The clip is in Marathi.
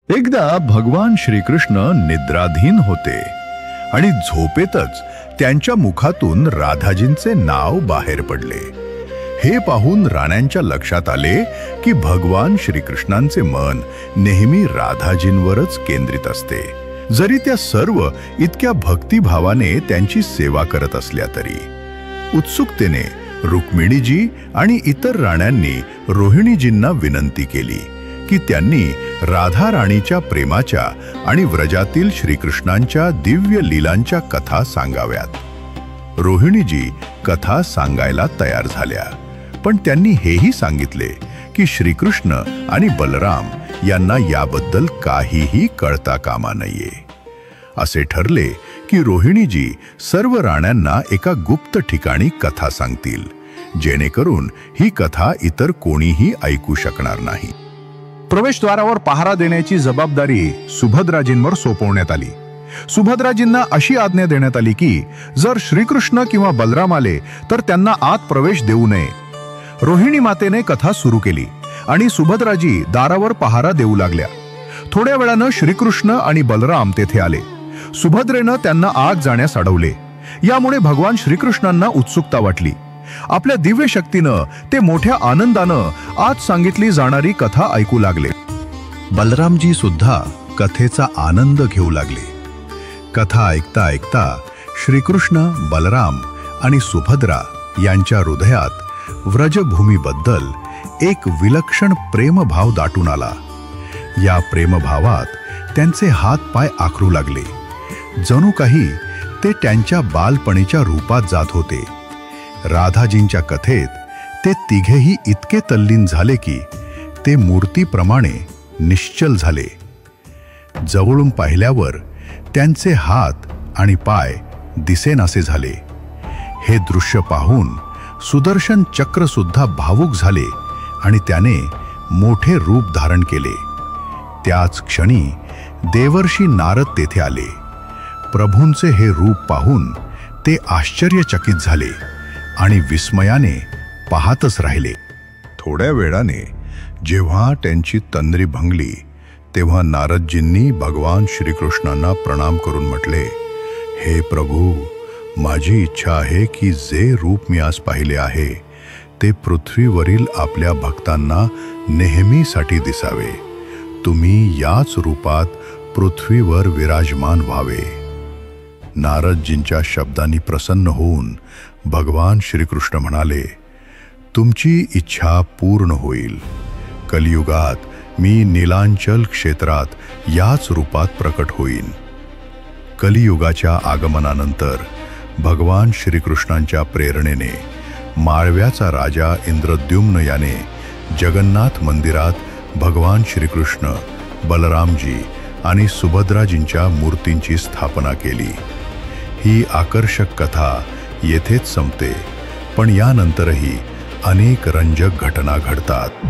एकदा भगवान श्रीकृष्ण निद्राधीन होते आणि झोपेतच त्यांच्या मुखातून राधाजींचे नाव बाहेर पडले। हे पाहून राण्यांच्या लक्षात आले की भगवान श्रीकृष्णांचे मन नेहमी राधाजींवरच केंद्रित असते, जरी त्या सर्व इतक्या भक्तिभावाने त्यांची सेवा करत असल्या तरी। उत्सुकतेने रुक्मिणीजी आणि इतर राण्यांनी रोहिणीजींना विनंती केली की त्यांनी राधा राणीच्या प्रेमाच्या आणि व्रजातील श्रीकृष्णांच्या दिव्य लीलांच्या कथा सांगाव्यात। रोहिणीजी कथा सांगायला तयार झाल्या, पण त्यांनी हेही सांगितले की श्रीकृष्ण आणि बलराम यांना याबद्दल काहीही कळता कामा नये। असे ठरले की रोहिणीजी सर्व राण्यांना एका गुप्त ठिकाणी कथा सांगतील, जेणेकरून ही कथा इतर कोणीही ऐकू शकणार नाही। प्रवेशद्वारावर पहारा देण्याची जबाबदारी सुभद्राजींवर सोपवण्यात आली। सुभद्राजींना अशी आज्ञा देण्यात आली की जर श्रीकृष्ण किंवा बलराम आले तर त्यांना आत प्रवेश देऊ नये। रोहिणी मातेने कथा सुरू केली आणि सुभद्राजी दारावर पहारा देऊ लागल्या। थोड्या वेळानं श्रीकृष्ण आणि बलराम तेथे आले। सुभद्रेनं त्यांना आत जाण्यास अडवले। यामुळे भगवान श्रीकृष्णांना उत्सुकता वाटली। आपल्या दिव्य शक्तीनं ते मोठ्या आनंदानं आज सांगितली जाणारी कथा ऐकू लागले। बलरामजी सुद्धा कथेचा आनंद घेऊ लागले। कथा ऐकता ऐकता श्रीकृष्ण, बलराम आणि सुभद्रा यांच्या हृदयात व्रजभूमीबद्दल एक विलक्षण प्रेमभाव दाटून आला। या प्रेमभावात त्यांचे हात पाय आखरू लागले, जणू काही ते त्यांच्या बालपणीच्या रूपात जात होते। राधाजींच्या कथेत ते तिघेही इतके तल्लीन झाले की ते मूर्तीप्रमाणे निश्चल झाले। जवळून पाहिल्यावर त्यांचे हात आणि पाय दिसेनासे झाले। हे दृश्य पाहून सुदर्शन चक्र सुद्धा भावुक झाले आणि त्याने मोठे रूप धारण केले। त्याच क्षणी देवर्षी नारद तेथे आले। प्रभूंचे हे रूप पाहून ते आश्चर्यचकित झाले आणि विस्मयाने पाहतच राहिले। थोड्या वेळाने जेव्हा त्यांची तंद्री भंगली तेव्हा नारदजींनी भगवान श्रीकृष्णांना प्रणाम करून म्हटले, हे प्रभू, माझी इच्छा आहे की जे रूप मी आज पाहिले आहे ते पृथ्वीवरील आपल्या भक्तांना नेहमीसाठी दिसावे। तुम्ही याच रूपात पृथ्वीवर विराजमान व्हावे। नारदजींच्या शब्दांनी प्रसन्न होऊन भगवान श्रीकृष्ण म्हणाले, तुमची इच्छा पूर्ण होईल। कलियुगात मी नीलांचल क्षेत्रात याच रूपात प्रकट होईन। कलियुगाच्या आगमनानंतर भगवान श्रीकृष्णांच्या प्रेरणेने माळव्याचा राजा इंद्रद्युम्न याने जगन्नाथ मंदिरात भगवान श्रीकृष्ण, बलरामजी आणि सुभद्राजींच्या मूर्तींची स्थापना केली। ही आकर्षक कथा येथेच संपते, पण यानंतरही अनेक रंजक घटना घडतात।